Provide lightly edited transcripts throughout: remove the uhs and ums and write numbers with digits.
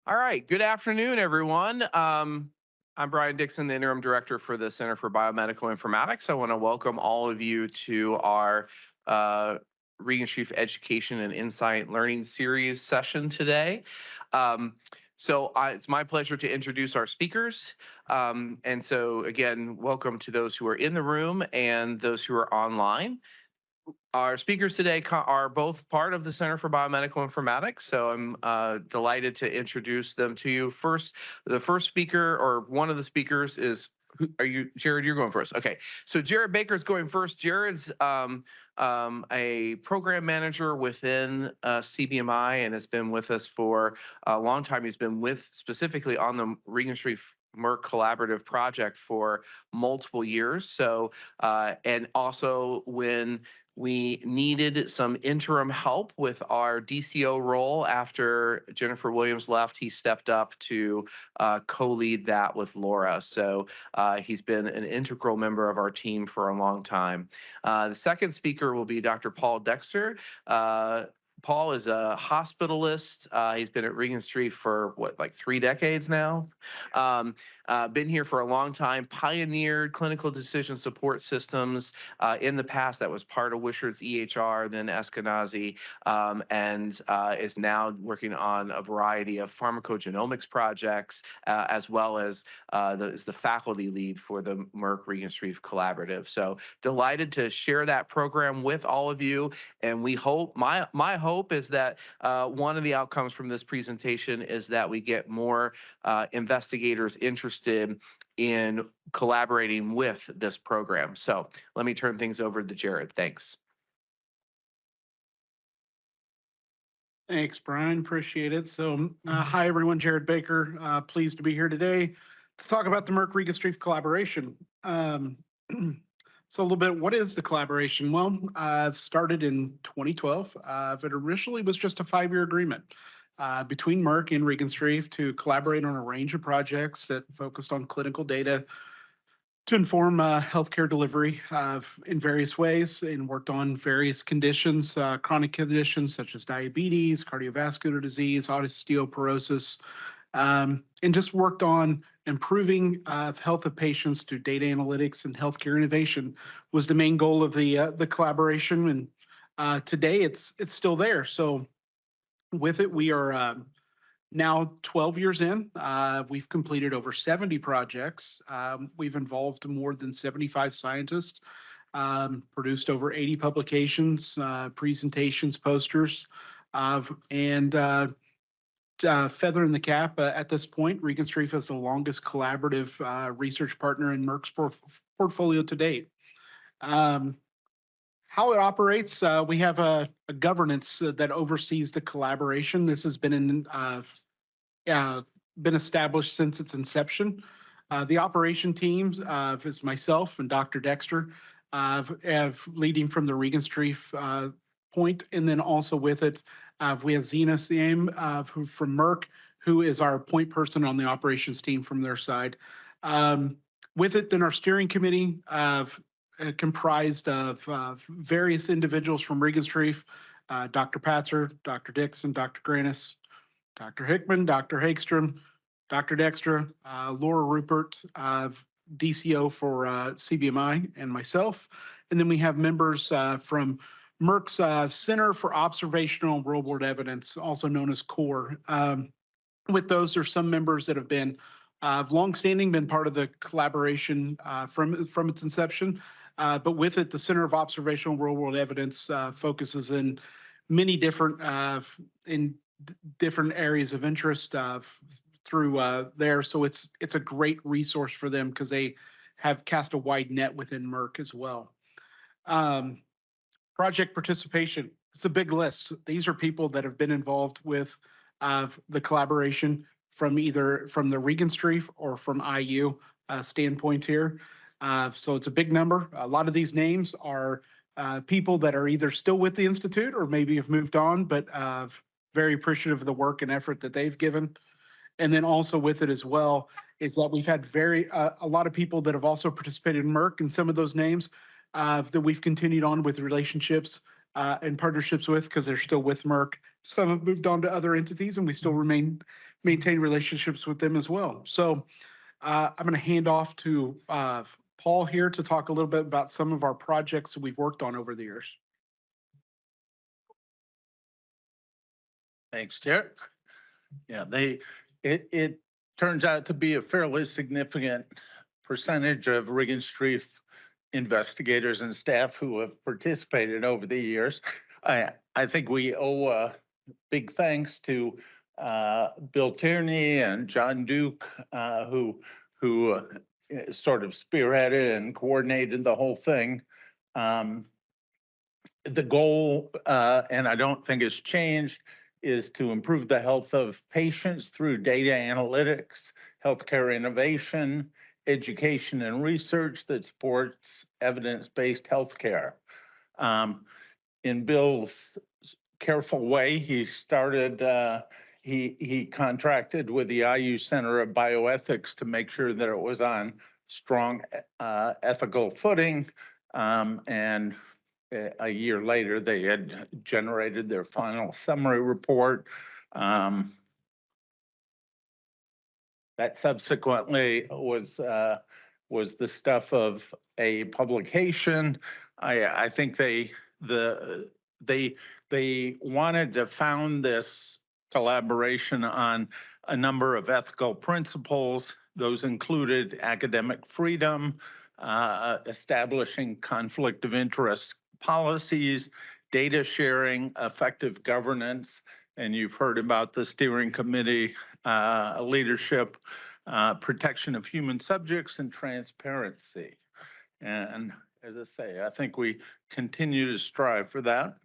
All right. Good afternoon, everyone. I'm Brian Dixon, the interim director for the Center for Biomedical Informatics. I want to welcome all of you to our Regenstrief Education and Insight Learning Series session today. It's my pleasure to introduce our speakers. Again, welcome to those who are in the room and those who are online. Our speakers today are both part of the Center for Biomedical Informatics, so I'm delighted to introduce them to you. The first speaker, or one of the speakers, is are you, Jarod? You're going first. Okay, so Jarod Baker is going first. Jarod's a program manager within CBMI and has been with us for a long time. He's been specifically on the Regenstrief Merck collaborative project for multiple years. And also when we needed some interim help with our DCO role after Jennifer Williams left, he stepped up to co-lead that with Laura. So he's been an integral member of our team for a long time. The second speaker will be Dr. Paul Dexter. Paul is a hospitalist. He's been at Regenstrief for like 3 decades now. Been here for a long time, pioneered clinical decision support systems in the past. That was part of Wishart's EHR, then Eskenazi, and is now working on a variety of pharmacogenomics projects, as well as is the faculty lead for the Merck-Regenstrief Collaborative. So delighted to share that program with all of you, and we hope, my hope is that one of the outcomes from this presentation is that we get more investigators interested in collaborating with this program. So let me turn things over to Jarod. Thanks. Thanks, Brian. Appreciate it. So, hi, everyone. Jarod Baker. Pleased to be here today to talk about the Merck-Regenstrief collaboration. So a little bit, what is the collaboration? Well, I've started in 2012. It originally was just a 5-year agreement between Merck and Regenstrief to collaborate on a range of projects that focused on clinical data to inform healthcare delivery in various ways, and worked on various conditions, chronic conditions such as diabetes, cardiovascular disease, osteoporosis, and just worked on improving health of patients through data analytics and healthcare innovation was the main goal of the collaboration. And today it's still there. So with it, we are now 12 years in. We've completed over 70 projects. We've involved more than 75 scientists, produced over 80 publications, presentations, posters, and feather in the cap at this point, Regenstrief is the longest collaborative research partner in Merck's portfolio to date. How it operates, we have a governance that oversees the collaboration. This has been established since its inception. The operation team is myself and Dr. Dexter, leading from the Regenstrief point, and then also with it, we have Zena Sam from Merck, who is our point person on the operations team from their side. With it, then our steering committee comprised of various individuals from Regenstrief, Dr. Patzer, Dr. Dixon, Dr. Granis, Dr. Hickman, Dr. Hagstrom, Dr. Dexter, Laura Rupert, DCO for CBMI, and myself. And then we have members from Merck's Center for Observational and Real-World Evidence, also known as CORE. With those, there's some members that have been longstanding, been part of the collaboration from its inception. But with it, the Center of Observational and Real-World Evidence focuses in many different different areas of interest through there. So it's a great resource for them because they have cast a wide net within Merck as well. Project participation, it's a big list. These are people that have been involved with the collaboration from either from the Regenstrief or from IU standpoint here. So it's a big number. A lot of these names are people that are either still with the Institute or maybe have moved on, but very appreciative of the work and effort that they've given. And then also with it as well is that we've had a lot of people that have also participated in Merck, and some of those names that we've continued on with relationships and partnerships with because they're still with Merck Some have moved on to other entities, and we still maintain relationships with them as well. So I'm going to hand off to Paul here to talk a little bit about some of our projects that we've worked on over the years. Thanks, Jarod. Yeah, it turns out to be a fairly significant percentage of Regenstrief investigators and staff who have participated over the years. I think we owe a big thanks to Bill Tierney and John Duke, who sort of spearheaded and coordinated the whole thing. The goal, and I don't think it's changed, is to improve the health of patients through data analytics, healthcare innovation, education and research that supports evidence-based healthcare. In Bill's careful way, he started, he contracted with the IU Center of Bioethics to make sure that it was on strong ethical footing, and a year later, they had generated their final summary report. That subsequently was the stuff of a publication. I think they wanted to found this collaboration on a number of ethical principles. Those included academic freedom, establishing conflict of interest policies, data sharing, effective governance, and you've heard about the steering committee leadership, protection of human subjects, and transparency. And as I say, I think we continue to strive for that.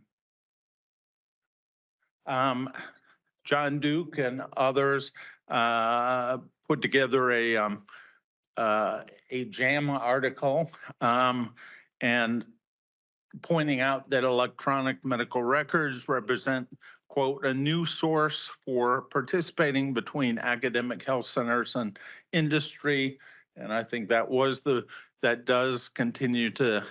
John Duke and others put together a JAMA article and pointing out that electronic medical records represent, quote, a new source for participating between academic health centers and industry. And I think that does continue to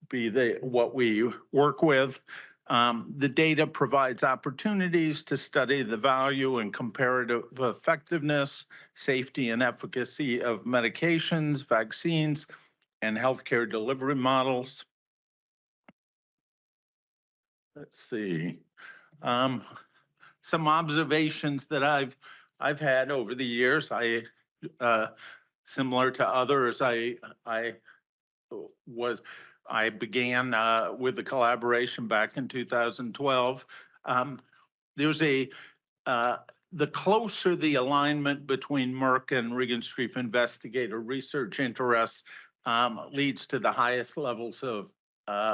be what we work with. The data provides opportunities to study the value and comparative effectiveness, safety and efficacy of medications, vaccines, and healthcare delivery models. Let's see. Some observations that I've had over the years. Similar to others, I began with the collaboration back in 2012. There's the closer the alignment between Merck and Regenstrief investigator research interests leads to the highest levels of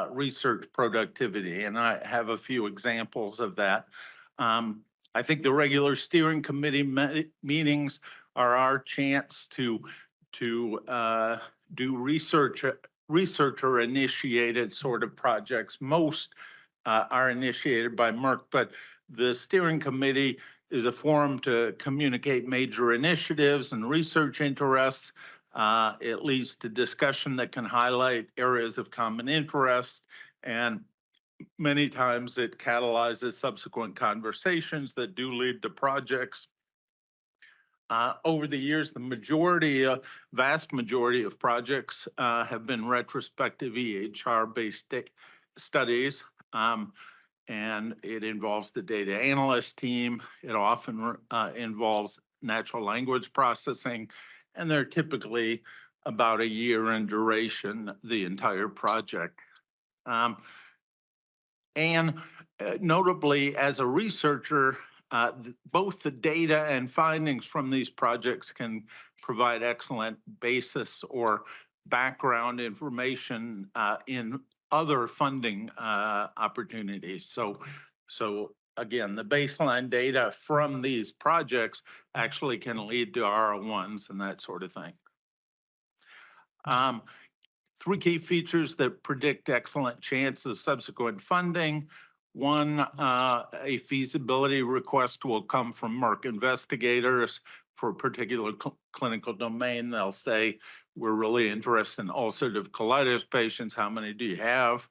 research productivity, and I have a few examples of that. I think the regular steering committee meetings are our chance to do researcher-initiated sort of projects. Most are initiated by Merck, but the steering committee is a forum to communicate major initiatives and research interests. It leads to discussion that can highlight areas of common interest, and many times it catalyzes subsequent conversations that do lead to projects. Over the years, the vast majority of projects have been retrospective EHR-based studies, and it involves the data analyst team. It often involves natural language processing, and they're typically about a year in duration, the entire project. And notably, as a researcher, both the data and findings from these projects can provide excellent basis or background information in other funding opportunities. So again, the baseline data from these projects actually can lead to R01s and that sort of thing. Three key features that predict excellent chance of subsequent funding. One, a feasibility request will come from Merck investigators for a particular clinical domain. They'll say, we're really interested in ulcerative colitis patients. How many do you have?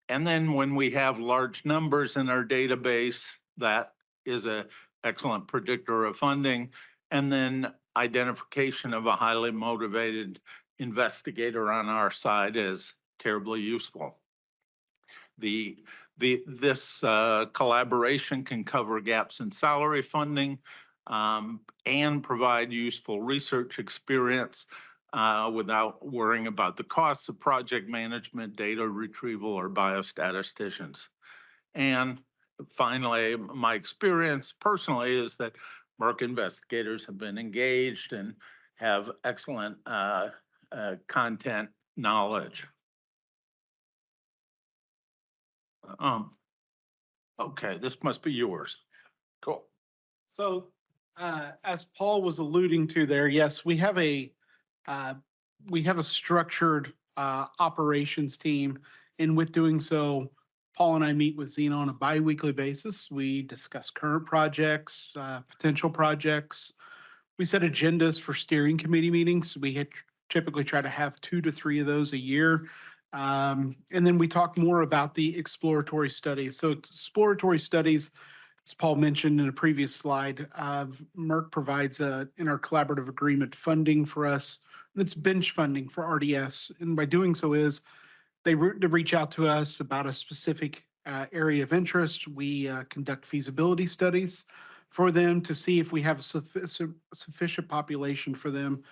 And then when we have large numbers in our database, that is an excellent predictor of funding. And then identification of a highly motivated investigator on our side is terribly useful. This collaboration can cover gaps in salary funding and provide useful research experience without worrying about the costs of project management, data retrieval, or biostatisticians. And finally, my experience personally is that Merck investigators have been engaged and have excellent content knowledge. Okay, this must be yours. Cool. So, as Paul was alluding to there, yes, we have a structured operations team, and with doing so, Paul and I meet with Zena on a bi-weekly basis. We discuss current projects, potential projects. We set agendas for steering committee meetings. We typically try to have 2 to 3 of those a year. And then we talk more about the exploratory studies. So exploratory studies, as Paul mentioned in a previous slide, Merck provides in our collaborative agreement funding for us. It's bench funding for RDS. And by doing so is they reach out to us about a specific area of interest. We conduct feasibility studies for them to see if we have sufficient population for them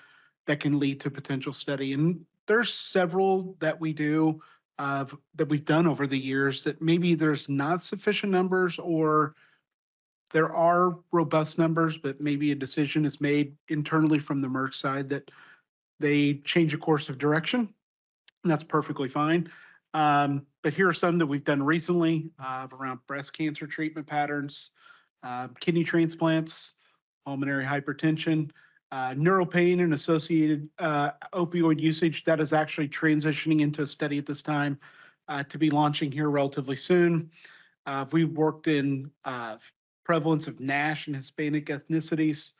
that can lead to potential study. And there's several that we do that we've done over the years that maybe there's not sufficient numbers, or there are robust numbers, but maybe a decision is made internally from the Merck side that they change a course of direction. And that's perfectly fine. But here are some that we've done recently around breast cancer treatment patterns, kidney transplants, pulmonary hypertension, neural pain and associated opioid usage. That is actually transitioning into a study at this time to be launching here relatively soon. We've worked in prevalence of NASH and Hispanic ethnicities,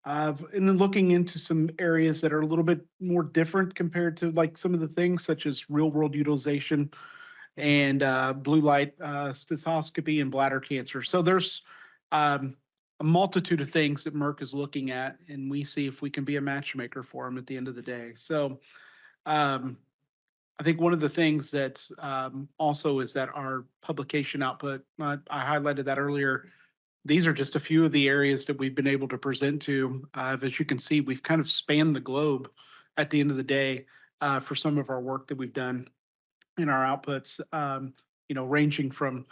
and then looking into some areas that are a little bit more different compared to like some of the things such as real world utilization and blue light cystoscopy and bladder cancer. So there's a multitude of things that Merck is looking at, and we see if we can be a matchmaker for them at the end of the day. So I think one of the things that also is that our publication output, I highlighted that earlier. These are just a few of the areas that we've been able to present to. As you can see, we've kind of spanned the globe at the end of the day for some of our work that we've done in our outputs, ranging from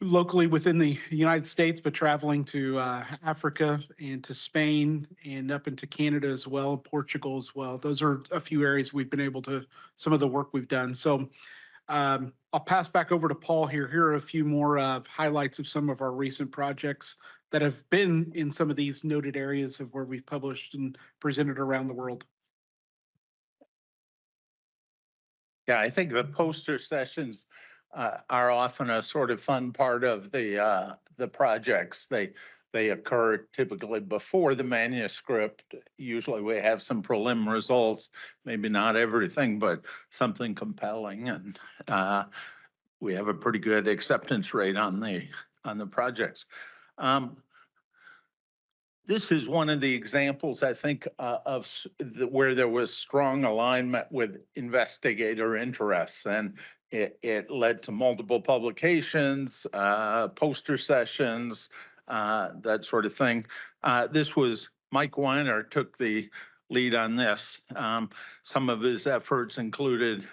locally within the United States, but traveling to Africa and to Spain and up into Canada as well, Portugal as well. Those are a few areas we've been able to, some of the work we've done. So I'll pass back over to Paul here. Here are a few more highlights of some of our recent projects that have been in some of these noted areas of where we've published and presented around the world. Yeah, I think the poster sessions are often a sort of fun part of the projects. They occur typically before the manuscript. Usually we have some prelim results, maybe not everything, but something compelling, and we have a pretty good acceptance rate on the projects. This is one of the examples, I think, of where there was strong alignment with investigator interests, and it led to multiple publications, poster sessions, that sort of thing. This was Mike Weiner took the lead on this. Some of his efforts included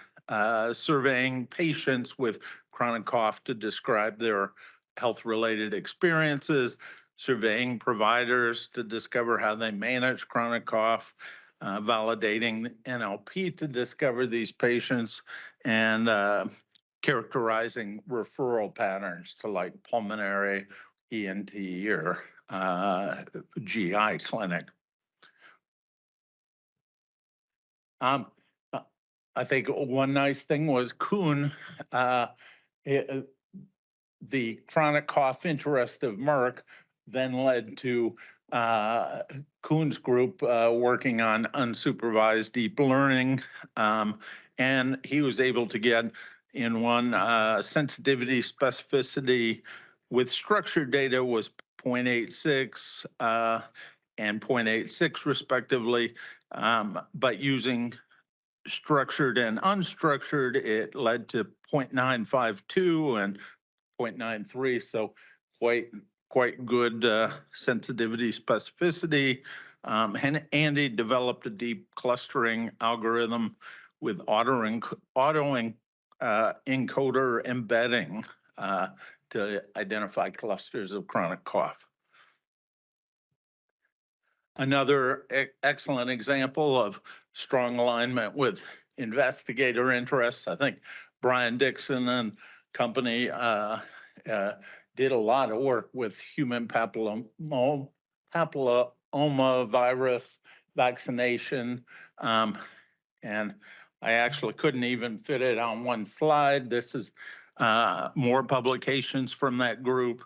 surveying patients with chronic cough to describe their health-related experiences, surveying providers to discover how they manage chronic cough, validating NLP to discover these patients, and characterizing referral patterns to like pulmonary, ENT, or GI clinic. I think one nice thing was Kuhn, the chronic cough interest of Merck then led to Kuhn's group working on unsupervised deep learning. And he was able to get in one. Sensitivity specificity with structured data was 0.86 and 0.86 respectively, but using structured and unstructured, it led to 0.952 and 0.93. So quite good sensitivity specificity. And Andy developed a deep clustering algorithm with auto encoder embedding to identify clusters of chronic cough. Another excellent example of strong alignment with investigator interests. I think Brian Dixon and company did a lot of work with human papilloma virus vaccination. And I actually couldn't even fit it on one slide. This is more publications from that group.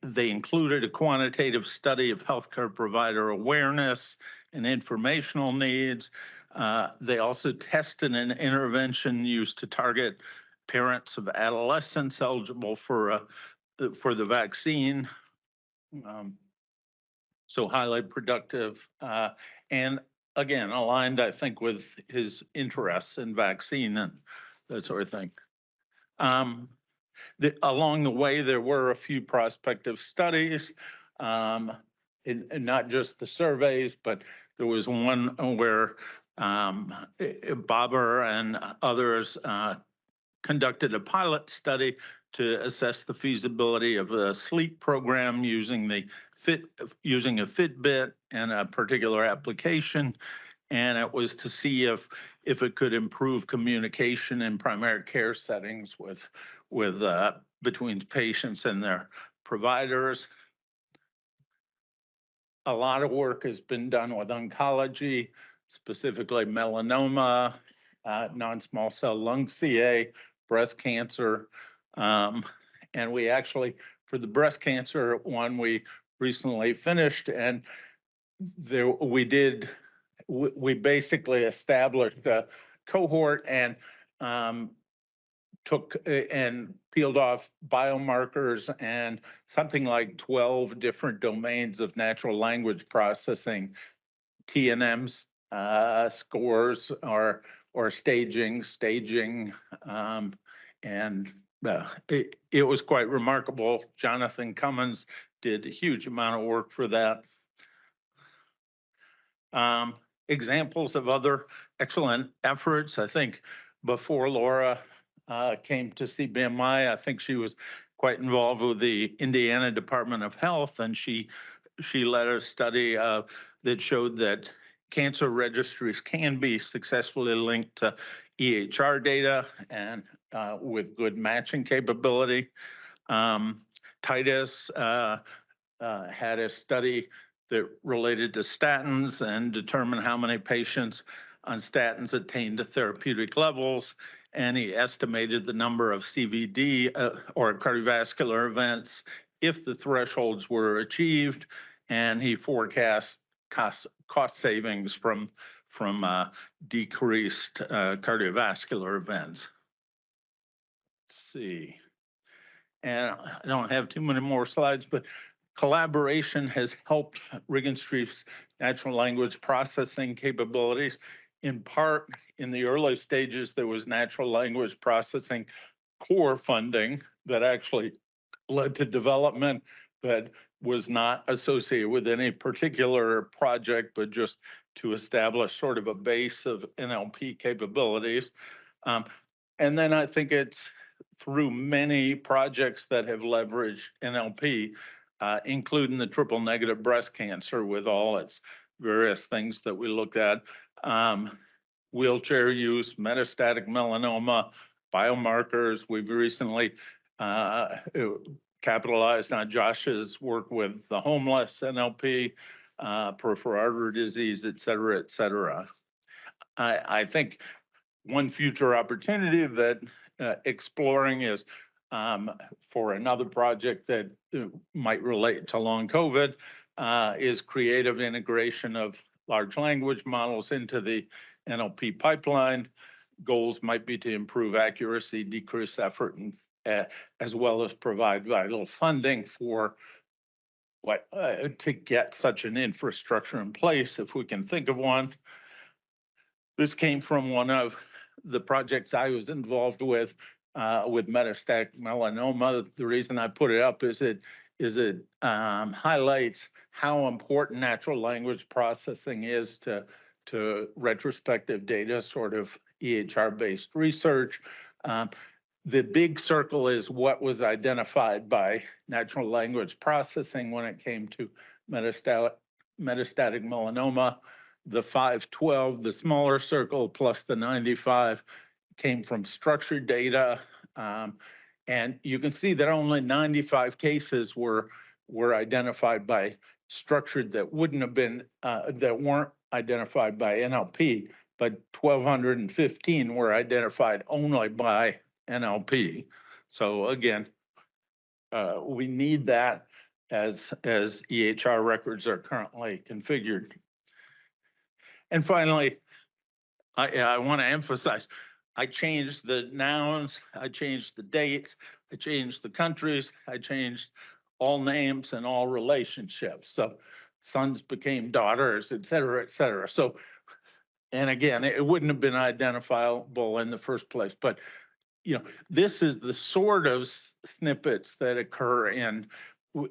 They included a quantitative study of healthcare provider awareness and informational needs. They also tested an intervention used to target parents of adolescents eligible for the vaccine. So highly productive and again, aligned, I think, with his interests in vaccine and that sort of thing. Along the way, there were a few prospective studies, and not just the surveys, but there was one where Bobber and others conducted a pilot study to assess the feasibility of a sleep program using a Fitbit and a particular application. And it was to see if it could improve communication in primary care settings with between patients and their providers. A lot of work has been done with oncology, specifically melanoma, non-small cell lung CA, breast cancer. And we actually, for the breast cancer one, we recently finished, and we basically established a cohort and took and peeled off biomarkers and something like 12 different domains of natural language processing, TNMs, scores or staging, and it was quite remarkable. Jonathan Cummins did a huge amount of work for that. Examples of other excellent efforts. I think before Laura came to CBMI, I think she was quite involved with the Indiana Department of Health, and she led a study that showed that cancer registries can be successfully linked to EHR data and with good matching capability. Titus had a study that related to statins and determined how many patients on statins attained to therapeutic levels. And he estimated the number of CVD or cardiovascular events if the thresholds were achieved. And he forecast cost savings from decreased cardiovascular events. Let's see. And I don't have too many more slides, but collaboration has helped Regenstrief's natural language processing capabilities. In part, in the early stages, there was natural language processing core funding that actually led to development that was not associated with any particular project, but just to establish sort of a base of NLP capabilities. And then I think it's through many projects that have leveraged NLP, including the triple negative breast cancer with all its various things that we looked at, wheelchair use, metastatic melanoma, biomarkers. We've recently capitalized on Josh's work with the homeless NLP, peripheral artery disease, et cetera, et cetera. I think one future opportunity that exploring is for another project that might relate to long COVID is creative integration of large language models into the NLP pipeline. goals might be to improve accuracy, decrease effort, and as well as provide vital funding for to get such an infrastructure in place, if we can think of one. This came from one of the projects I was involved with metastatic melanoma. The reason I put it up is it highlights how important natural language processing is to retrospective data, sort of EHR-based research. The big circle is what was identified by natural language processing when it came to metastatic melanoma. The 512, the smaller circle, plus the 95 came from structured data. And you can see that only 95 cases were identified by structured that wouldn't have been, that weren't identified by NLP, but 1,215 were identified only by NLP. So again, we need that as EHR records are currently configured. And finally, I want to emphasize, I changed the nouns, I changed the dates, I changed the countries, I changed all names and all relationships. So sons became daughters, et cetera, et cetera. So, and again, it wouldn't have been identifiable in the first place, but you know, this is the sort of snippets that occur in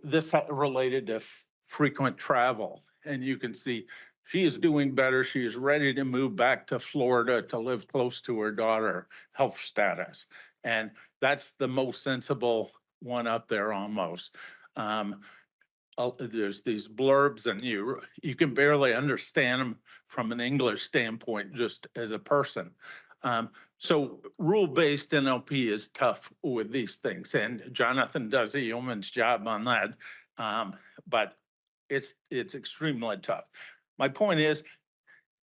this related to frequent travel. And you can see she is doing better. She is ready to move back to Florida to live close to her daughter, health status. And that's the most sensible one up there almost. There's these blurbs and you can barely understand them from an English standpoint, just as a person. So rule-based NLP is tough with these things, and Jonathan does a yeoman's job on that, but it's extremely tough. My point is,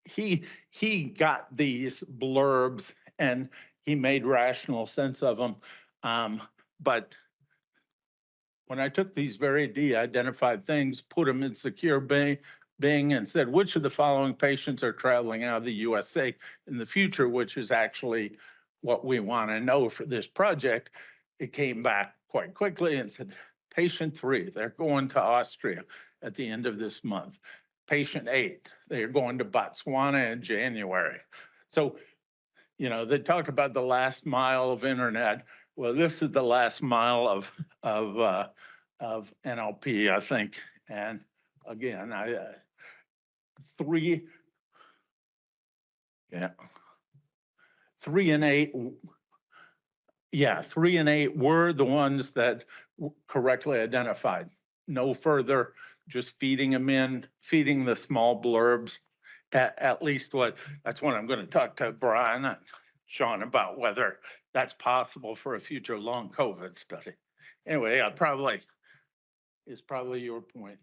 he got these blurbs and he made rational sense of them, but when I took these very de-identified things, put them in secure Bing and said, which of the following patients are traveling out of the USA in the future, which is actually what we want to know for this project, it came back quite quickly and said, patient 3, they're going to Austria at the end of this month. Patient 8, they're going to Botswana in January. So, you know, they talk about the last mile of internet. Well, this is the last mile of NLP, I think. And again, 3 and 8. Yeah, 3 and 8 were the ones that correctly identified. No further, just feeding them in, feeding the small blurbs. At least that's what I'm going to talk to Brian and Sean about, whether that's possible for a future long COVID study. Anyway, is probably your point.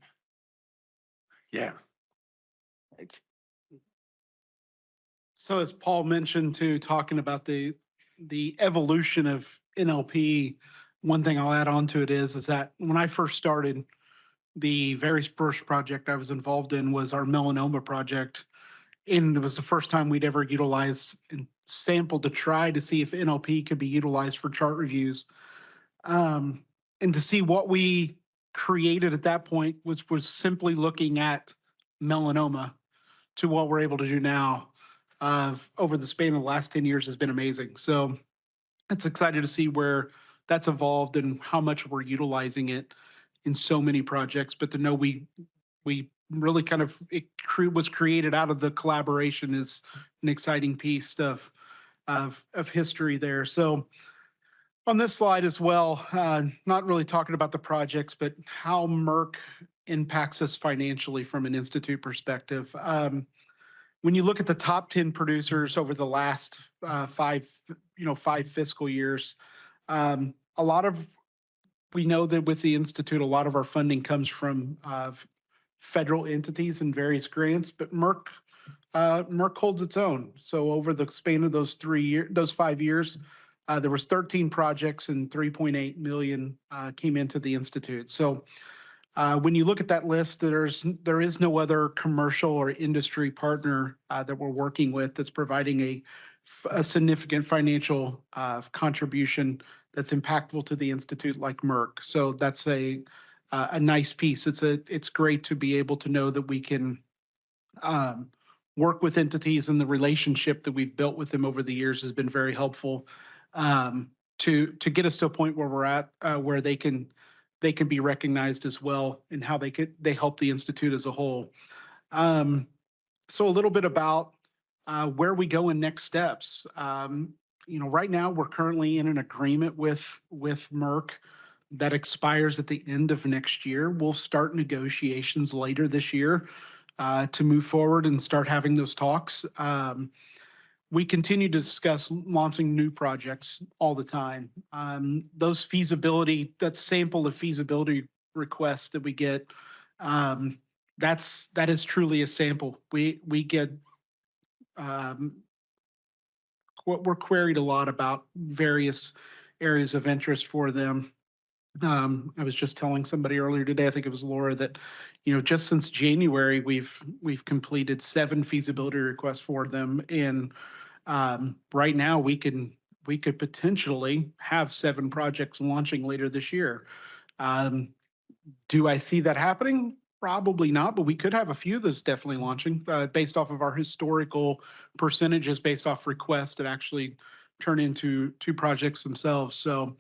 Yeah. So as Paul mentioned too, talking about the evolution of NLP, one thing I'll add on to it is that when I first started, the very first project I was involved in was our melanoma project. And it was the first time we'd ever utilized and sampled to try to see if NLP could be utilized for chart reviews. And to see what we created at that point was simply looking at melanoma to what we're able to do now over the span of the last 10 years has been amazing. So it's exciting to see where that's evolved and how much we're utilizing it in so many projects, but to know we really kind of, was created out of the collaboration is an exciting piece of history there. So on this slide as well, not really talking about the projects, but how Merck impacts us financially from an institute perspective. When you look at the top 10 producers over the last 5 fiscal years, we know that with the Institute, a lot of our funding comes from federal entities and various grants, but Merck holds its own. So over the span of those 5 years, there was 13 projects and 3.8 million came into the Institute. So when you look at that list, there is no other commercial or industry partner that we're working with that's providing a a significant financial contribution that's impactful to the institute like Merck. So that's a nice piece. It's great to be able to know that we can work with entities, and the relationship that we've built with them over the years has been very helpful to get us to a point where we're at, where they can be recognized as well, and how they help the institute as a whole. So a little bit about where we go in next steps. Right now we're currently in an agreement with Merck that expires at the end of next year. We'll start negotiations later this year to move forward and start having those talks. We continue to discuss launching new projects all the time. Those that sample of feasibility requests that we get, that is truly a sample. We get we're queried a lot about various areas of interest for them. I was just telling somebody earlier today, I think it was Laura, that just since January we've completed 7 feasibility requests for them, and right now we could potentially have 7 projects launching later this year. Do I see that happening? Probably not, but we could have a few that's definitely launching based off of our historical percentages, based off requests that actually turn into 2 projects themselves. So,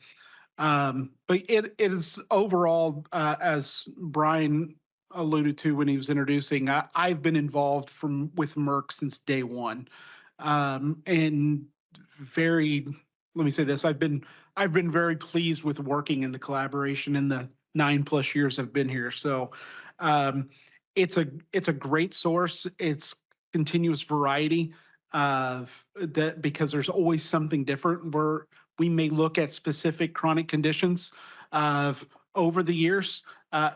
but it is overall, as Brian alluded to when he was introducing, I've been involved with Merck since day one, and let me say this, I've been very pleased with working in the collaboration in the 9+ years I've been here. So it's a great source. It's continuous variety of that, because there's always something different. We may look at specific chronic conditions over the years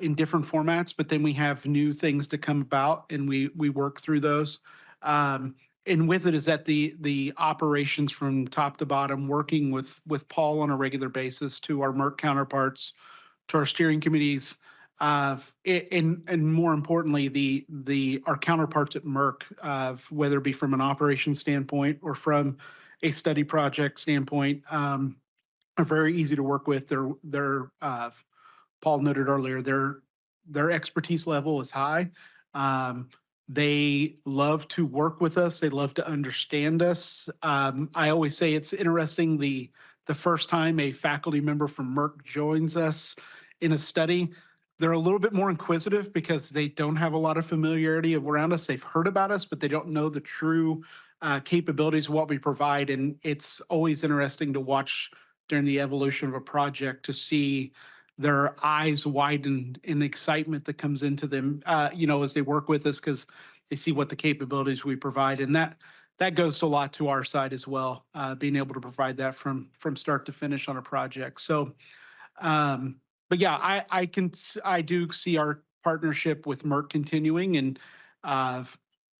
in different formats, but then we have new things to come about, and we work through those. And with it is that the operations from top to bottom, working with Paul on a regular basis, to our Merck counterparts, to our steering committees, and more importantly, our counterparts at Merck, whether it be from an operations standpoint or from a study project standpoint, are very easy to work with. They're Paul noted earlier, their expertise level is high. They love to work with us. They love to understand us. I always say it's interesting, the first time a faculty member from Merck joins us in a study, they're a little bit more inquisitive because they don't have a lot of familiarity around us. They've heard about us, but they don't know the true capabilities of what we provide. And it's always interesting to watch during the evolution of a project to see their eyes widen in the excitement that comes into them, as they work with us, because they see what the capabilities we provide. And that goes a lot to our side as well, being able to provide that from start to finish on a project. So, but yeah, I do see our partnership with Merck continuing, and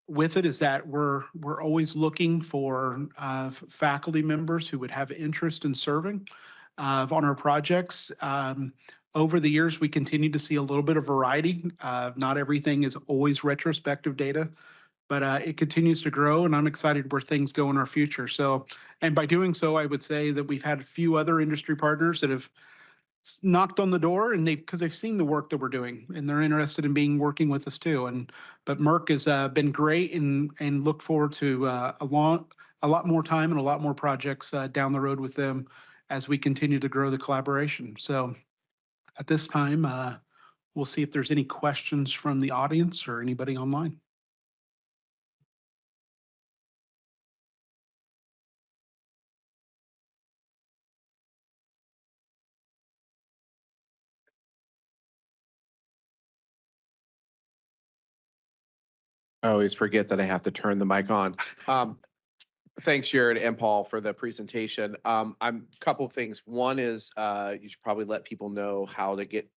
with it is that we're always looking for faculty members who would have interest in serving on our projects. Over the years, we continue to see a little bit of variety. Not everything is always retrospective data, but it continues to grow, and I'm excited where things go in our future. So, and by doing so, I would say that we've had a few other industry partners that have knocked on the door, and because they've seen the work that we're doing, and they're interested in working with us too. But Merck has been great, and look forward to a lot more time and a lot more projects down the road with them as we continue to grow the collaboration. So at this time, we'll see if there's any questions from the audience or anybody online. I always forget that I have to turn the mic on. Thanks, Jarod and Paul, for the presentation. Couple of things. One is you should probably let people know how to get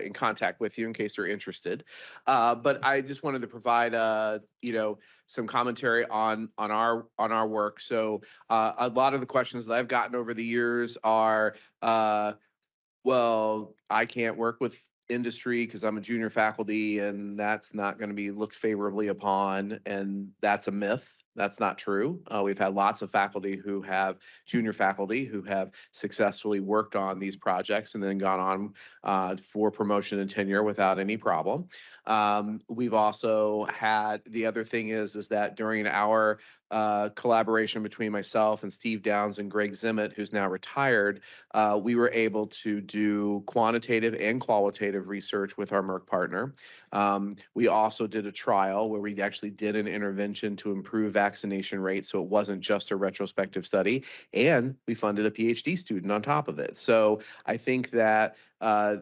in contact with you in case they're interested. But I just wanted to provide some commentary on our work. So a lot of the questions that I've gotten over the years are, well, I can't work with industry because I'm a junior faculty, and that's not going to be looked favorably upon, and that's a myth. That's not true. We've had lots of faculty who have, junior faculty who have successfully worked on these projects and then gone on for promotion and tenure without any problem. We've also had, the other thing is that during our collaboration between myself and Steve Downs and Greg Zimmett, who's now retired, we were able to do quantitative and qualitative research with our Merck partner. We also did a trial where we actually did an intervention to improve vaccination rates, so it wasn't just a retrospective study, and we funded a PhD student on top of it. So I think that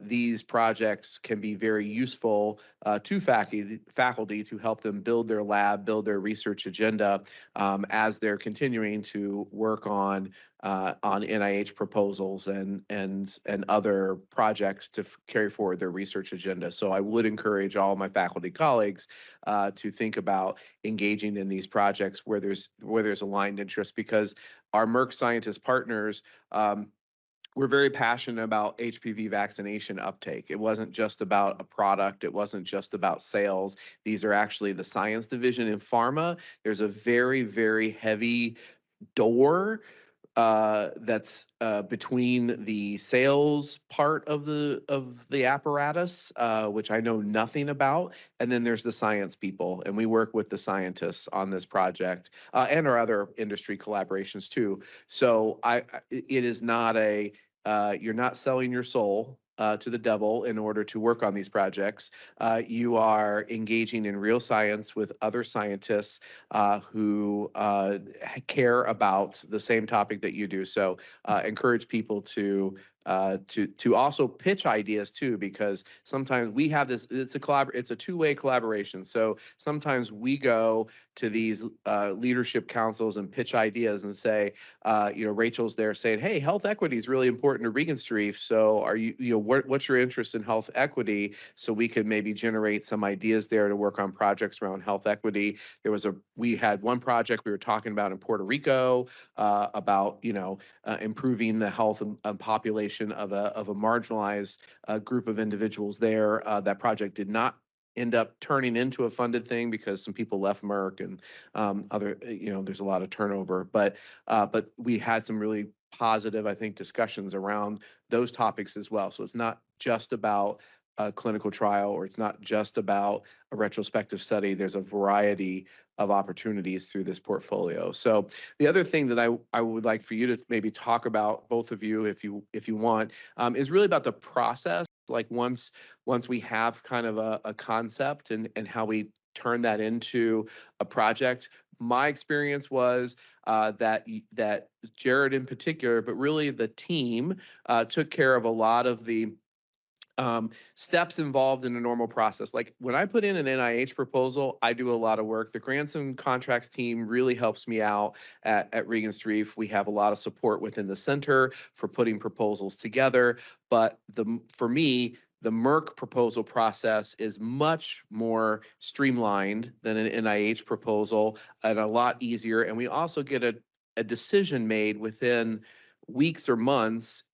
these projects can be very useful to faculty to help them build their lab, build their research agenda as they're continuing to work on NIH proposals and other projects to carry forward their research agenda. So I would encourage all my faculty colleagues to think about engaging in these projects where there's aligned interest, because our Merck scientist partners, we're very passionate about HPV vaccination uptake. It wasn't just about a product. It wasn't just about sales. These are actually the science division in pharma. There's a very, very heavy door that's between the sales part of the apparatus, which I know nothing about, and then there's the science people, and we work with the scientists on this project and our other industry collaborations too. So it is not a you're not selling your soul to the devil in order to work on these projects. You are engaging in real science with other scientists who care about the same topic that you do. So encourage people to also pitch ideas too, because sometimes we have this, it's a two-way collaboration. So sometimes we go to these leadership councils and pitch ideas and say, Rachel's there saying, hey, health equity is really important to Regenstrief. So are what's your interest in health equity? So we could maybe generate some ideas there to work on projects around health equity. We had one project we were talking about in Puerto Rico about, improving the health and population of a marginalized group of individuals there. That project did not end up turning into a funded thing because some people left Merck and there's a lot of turnover. But we had some really positive, I think, discussions around those topics as well. So it's not just about a clinical trial, or it's not just about a retrospective study. There's a variety of opportunities through this portfolio. So the other thing that I would like for you to maybe talk about, both of you, if you want, is really about the process. Like once we have kind of a concept and how we turn that into a project. My experience was that Jarod in particular, but really the team took care of a lot of the steps involved in a normal process. Like when I put in an NIH proposal, I do a lot of work. The grants and contracts team really helps me out at Regenstrief. We have a lot of support within the center for putting proposals together. But for me, the Merck proposal process is much more streamlined than an NIH proposal and a lot easier. And we also get a decision made within weeks or months,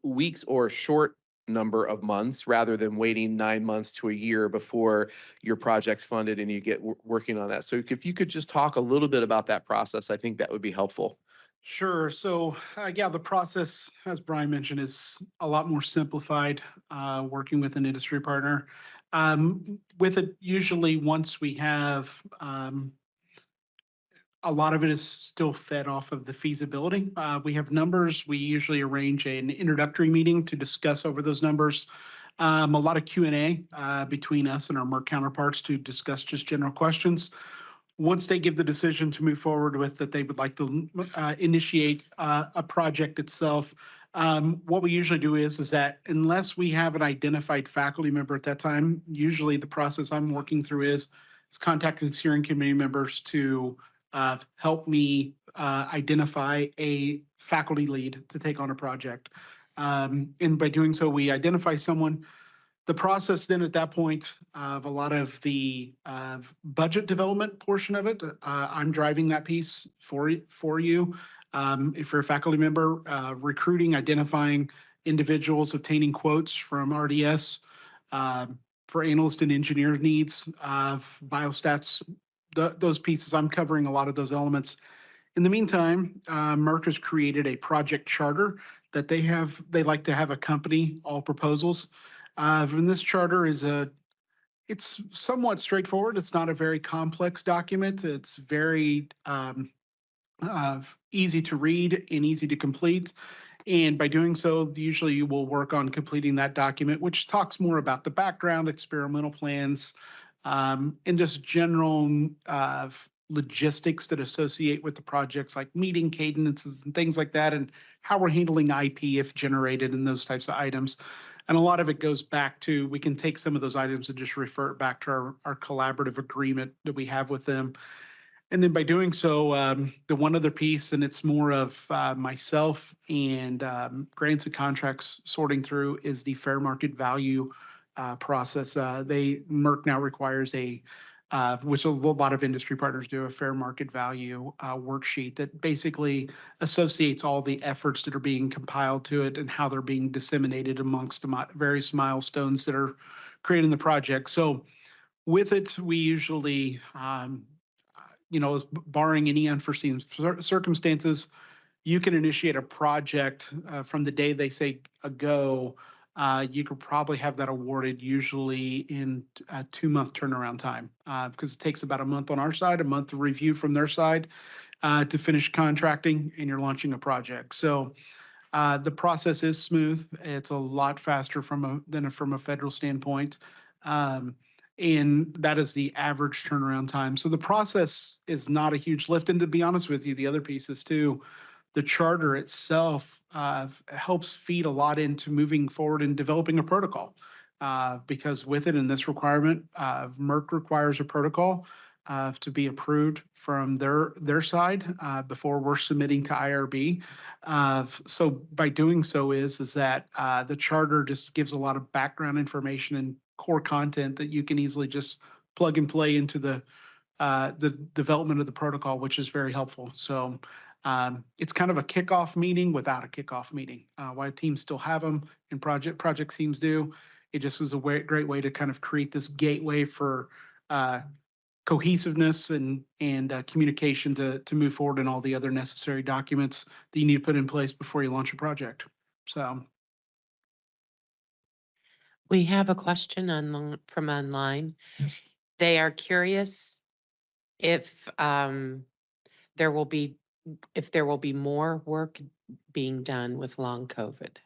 weeks or short number of months, rather than waiting 9 months to a year before your project's funded and you get working on that. So if you could just talk a little bit about that process, I think that would be helpful. Sure. So the process, as Brian mentioned, is a lot more simplified working with an industry partner. With it, usually once we have a lot of it is still fed off of the feasibility. We have numbers. We usually arrange an introductory meeting to discuss over those numbers. A lot of Q&A between us and our Merck counterparts to discuss just general questions. Once they give the decision to move forward with that, they would like to initiate a project itself. What we usually do is that unless we have an identified faculty member at that time, usually the process I'm working through is contacting steering committee members to help me identify a faculty lead to take on a project. And by doing so, we identify someone. The process then at that point of a lot of the budget development portion of it, I'm driving that piece for you. If you're a faculty member, recruiting, identifying individuals, obtaining quotes from RDS for analyst and engineer needs of biostats those pieces. I'm covering a lot of those elements. In the meantime, Merck has created a project charter that they like to have accompany all proposals. And this charter it's somewhat straightforward. It's not a very complex document. It's very easy to read and easy to complete. And by doing so, usually you will work on completing that document, which talks more about the background, experimental plans, and just general logistics that associate with the projects, like meeting cadences and things like that, and how we're handling IP if generated and those types of items. And a lot of it goes back to, we can take some of those items and just refer it back to our collaborative agreement that we have with them. And then by doing so, the one other piece, and it's more of myself and grants and contracts sorting through, is the fair market value process. Merck now requires which a lot of industry partners do, a fair market value worksheet that basically associates all the efforts that are being compiled to it and how they're being disseminated amongst the various milestones that are creating the project. So with it, we usually, barring any unforeseen circumstances, you can initiate a project from the day they say a go. You could probably have that awarded usually in a 2-month turnaround time, because it takes about a month on our side, a month to review from their side, to finish contracting, and you're launching a project. So the process is smooth. It's a lot faster than from a federal standpoint. And that is the average turnaround time. So the process is not a huge lift. And to be honest with you, the other pieces too, the charter itself helps feed a lot into moving forward and developing a protocol. Because with it in this requirement, Merck requires a protocol to be approved from their side before we're submitting to IRB. So by doing so is that the charter just gives a lot of background information and core content that you can easily just plug and play into the development of the protocol, which is very helpful. So it's kind of a kickoff meeting without a kickoff meeting. Why teams still have them and project teams do. It just is a great way to kind of create this gateway for cohesiveness and communication to move forward in all the other necessary documents that you need to put in place before you launch a project. So. We have a question from online. Yes. They are curious if there will be more work being done with long COVID.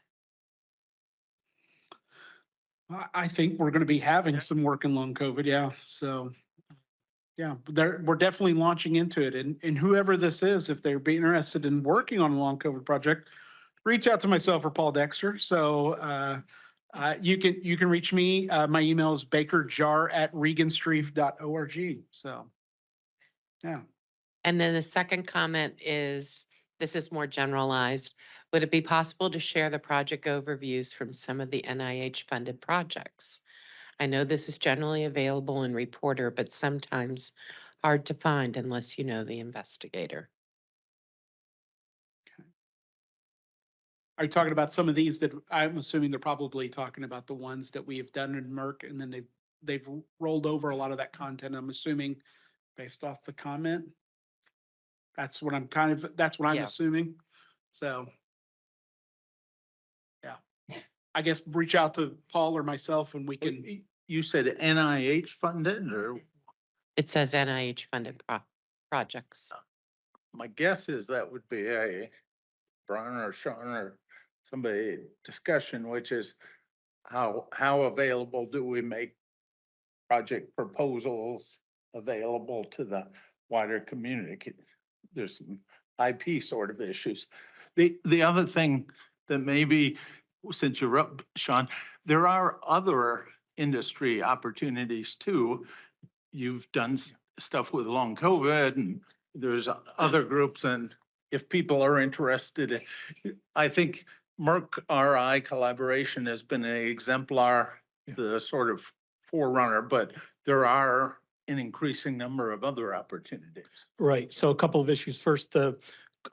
I think we're going to be having some work in long COVID. Yeah. So yeah, we're definitely launching into it. And whoever this is, if they're being interested in working on a long COVID project, reach out to myself or Paul Dexter. So you can reach me. My email is bakerjar@regenstrief.org. So yeah. And then the second comment is, this is more generalized. Would it be possible to share the project overviews from some of the NIH-funded projects? I know this is generally available in Reporter, but sometimes hard to find unless you know the investigator. Okay. Are you talking about some of these that I'm assuming they're probably talking about the ones that we have done in Merck, and then they've rolled over a lot of that content, I'm assuming, based off the comment? That's what I'm assuming. So yeah, I guess reach out to Paul or myself and we can. You said NIH funded, or? It says NIH funded projects. My guess is that would be a Brian or Sean or somebody discussion, which is how available do we make project proposals available to the wider community? There's some IP sort of issues. The other thing that maybe, since you're up, Sean, there are other industry opportunities too. You've done stuff with long COVID, and there's other groups, and if people are interested, I think Merck RI collaboration has been an exemplar, the sort of forerunner, but there are an increasing number of other opportunities. Right. So a couple of issues. First, the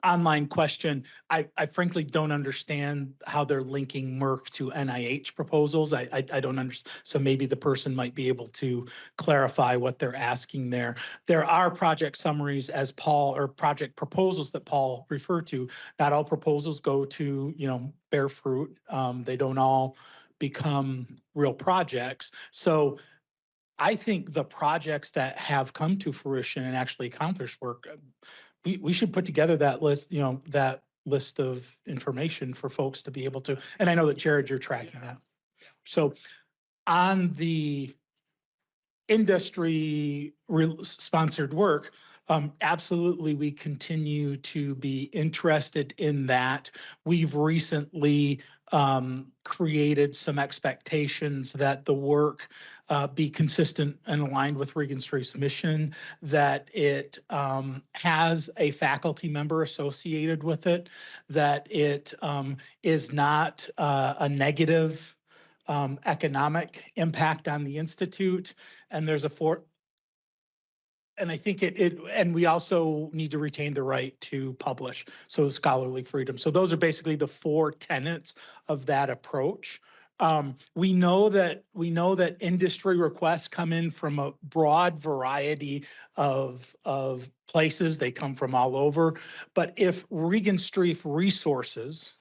online question. I frankly don't understand how they're linking Merck to NIH proposals. I don't understand. So maybe the person might be able to clarify what they're asking there. There are project summaries as Paul, or project proposals that Paul referred to. Not all proposals go to, bear fruit. They don't all become real projects. So I think the projects that have come to fruition and actually accomplished work, we should put together that list, that list of information for folks to be able to, and I know that Jarod, you're tracking that. So on the industry sponsored work, absolutely, we continue to be interested in that. We've recently created some expectations that the work be consistent and aligned with Regenstrief's mission, that it has a faculty member associated with it, that it is not a negative economic impact on the Institute. And there's and I think and we also need to retain the right to publish, so scholarly freedom. So those are basically the 4 tenets of that approach. We know that industry requests come in from a broad variety of places. They come from all over. But if Regenstrief resources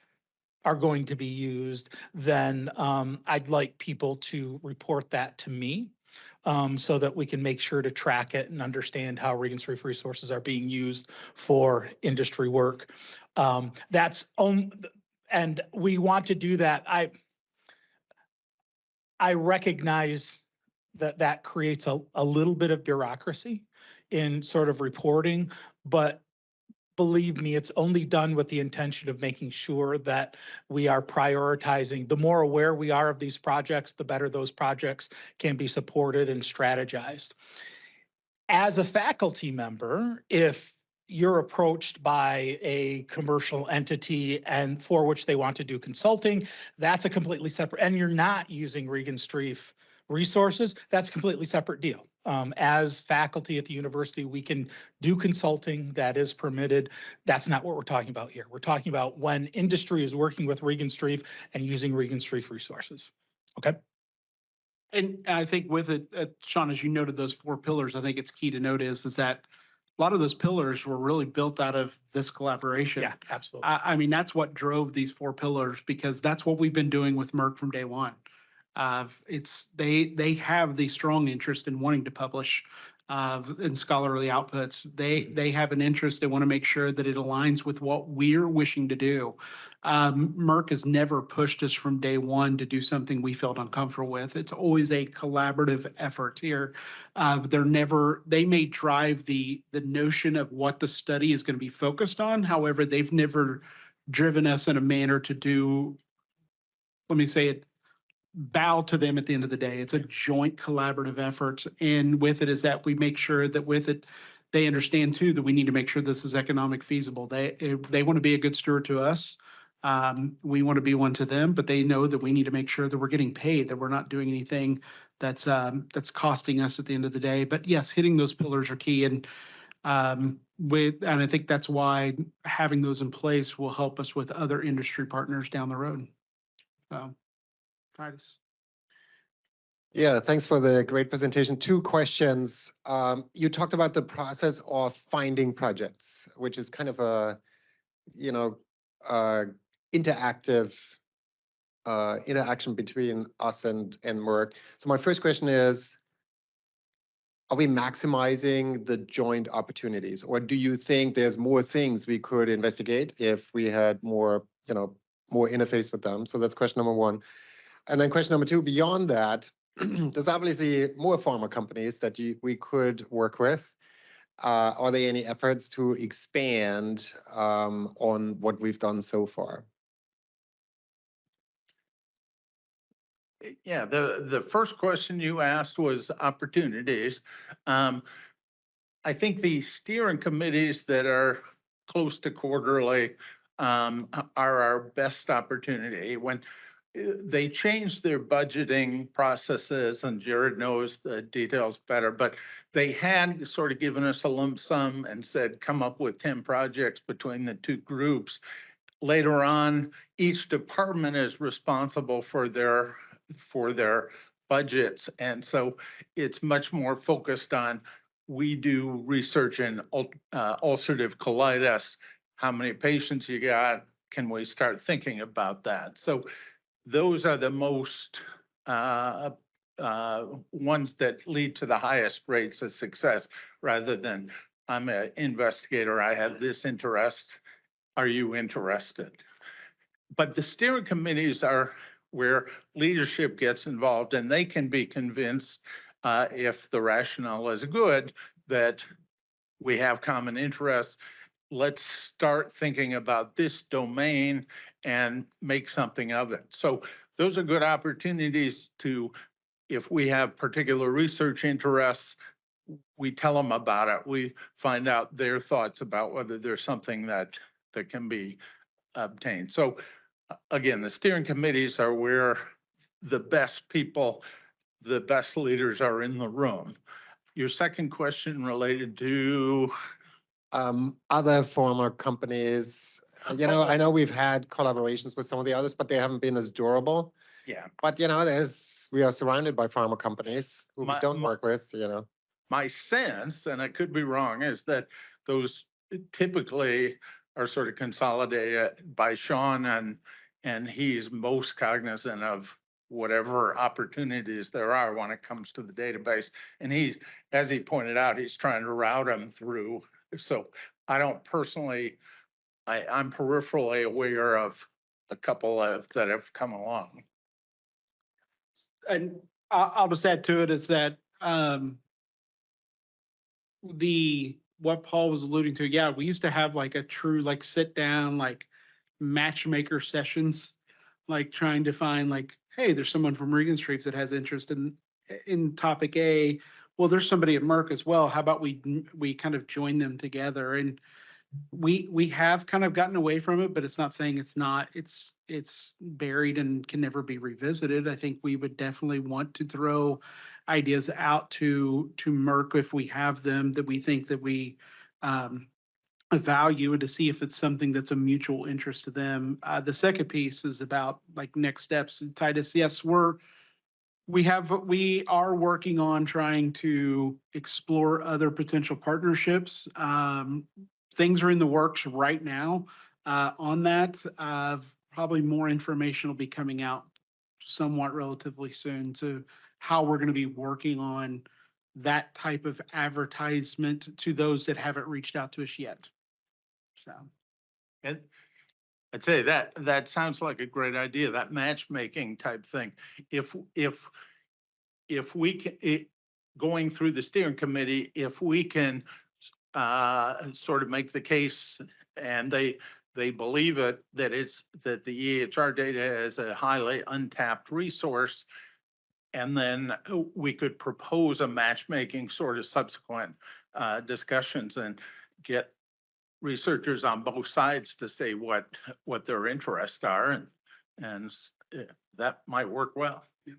are going to be used, then I'd like people to report that to me, so that we can make sure to track it and understand how Regenstrief resources are being used for industry work. And we want to do that. I recognize that creates a little bit of bureaucracy in sort of reporting, but believe me, it's only done with the intention of making sure that we are prioritizing. The more aware we are of these projects, the better those projects can be supported and strategized. As a faculty member, if you're approached by a commercial entity and for which they want to do consulting, that's a completely separate, and you're not using Regenstrief resources, that's a completely separate deal. As faculty at the university, we can do consulting, that is permitted. That's not what we're talking about here. We're talking about when industry is working with Regenstrief and using Regenstrief resources. Okay. And I think with it, Sean, as you noted, those 4 pillars, I think it's key to note is that a lot of those pillars were really built out of this collaboration. Yeah, absolutely. I mean, that's what drove these 4 pillars, because that's what we've been doing with Merck from day one. They have the strong interest in wanting to publish in scholarly outputs. They have an interest. They want to make sure that it aligns with what we're wishing to do. Merck has never pushed us from day one to do something we felt uncomfortable with. It's always a collaborative effort here. They may drive the notion of what the study is going to be focused on. However, they've never driven us in a manner to do, let me say it, bow to them at the end of the day. It's a joint collaborative effort. And with it is that we make sure that with it, they understand too, that we need to make sure this is economic feasible. They want to be a good steward to us. We want to be one to them, but they know that we need to make sure that we're getting paid, that we're not doing anything that's costing us at the end of the day. But yes, hitting those pillars are key. And I think that's why having those in place will help us with other industry partners down the road. So, Titus. Yeah, thanks for the great presentation. 2 questions. You talked about the process of finding projects, which is kind of a, interactive interaction between us and Merck. So my first question is, are we maximizing the joint opportunities, or do you think there's more things we could investigate if we had more interface with them? So that's question number 1. And then question number 2, beyond that, there's obviously more pharma companies that we could work with. Are there any efforts to expand on what we've done so far? Yeah, the first question you asked was opportunities. I think the steering committees that are close to quarterly are our best opportunity. they changed their budgeting processes, and Jarod knows the details better, but they had sort of given us a lump sum and said, come up with 10 projects between the two groups. Later on, each department is responsible for their budgets. And so it's much more focused on, we do research in ulcerative colitis. How many patients you got? Can we start thinking about that? So those are the most ones that lead to the highest rates of success, rather than I'm an investigator, I have this interest. Are you interested? But the steering committees are where leadership gets involved, and they can be convinced, if the rationale is good, that we have common interests. Let's start thinking about this domain and make something of it. So those are good opportunities to, if we have particular research interests, we tell them about it. We find out their thoughts about whether there's something that can be obtained. So again, the steering committees are where the best people, the best leaders are in the room. Your second question related to? Other former companies, I know we've had collaborations with some of the others, but they haven't been as durable. Yeah. But, we are surrounded by pharma companies who we don't work with, My sense, and I could be wrong, is that those typically are sort of consolidated by Sean, and he's most cognizant of whatever opportunities there are when it comes to the database. And he's, as he pointed out, he's trying to route them through. So I don't personally, I'm peripherally aware of a couple that have come along. And I'll just add to it is that what Paul was alluding to, yeah, we used to have like a true like sit down, like matchmaker sessions, like trying to find like, hey, there's someone from Regenstrief that has interest in topic A. Well, there's somebody at Merck as well. How about we kind of join them together? And we have kind of gotten away from it, but it's not saying it's not. It's buried and can never be revisited. I think we would definitely want to throw ideas out to Merck if we have them that we think that we value, and to see if it's something that's a mutual interest to them. The second piece is about like next steps. Titus, yes, we are working on trying to explore other potential partnerships. Things are in the works right now on that. Probably more information will be coming out somewhat relatively soon to how we're going to be working on that type of advertisement to those that haven't reached out to us yet. So. And I'd say that sounds like a great idea, that matchmaking type thing. If we can, going through the steering committee, if we can sort of make the case, and they believe it, that the EHR data is a highly untapped resource, and then we could propose a matchmaking sort of subsequent discussions and get researchers on both sides to say what their interests are, and that might work well. Yeah.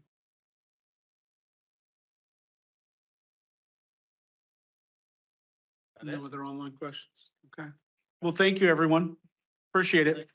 No other online questions? Okay. Well, thank you, everyone. Appreciate it.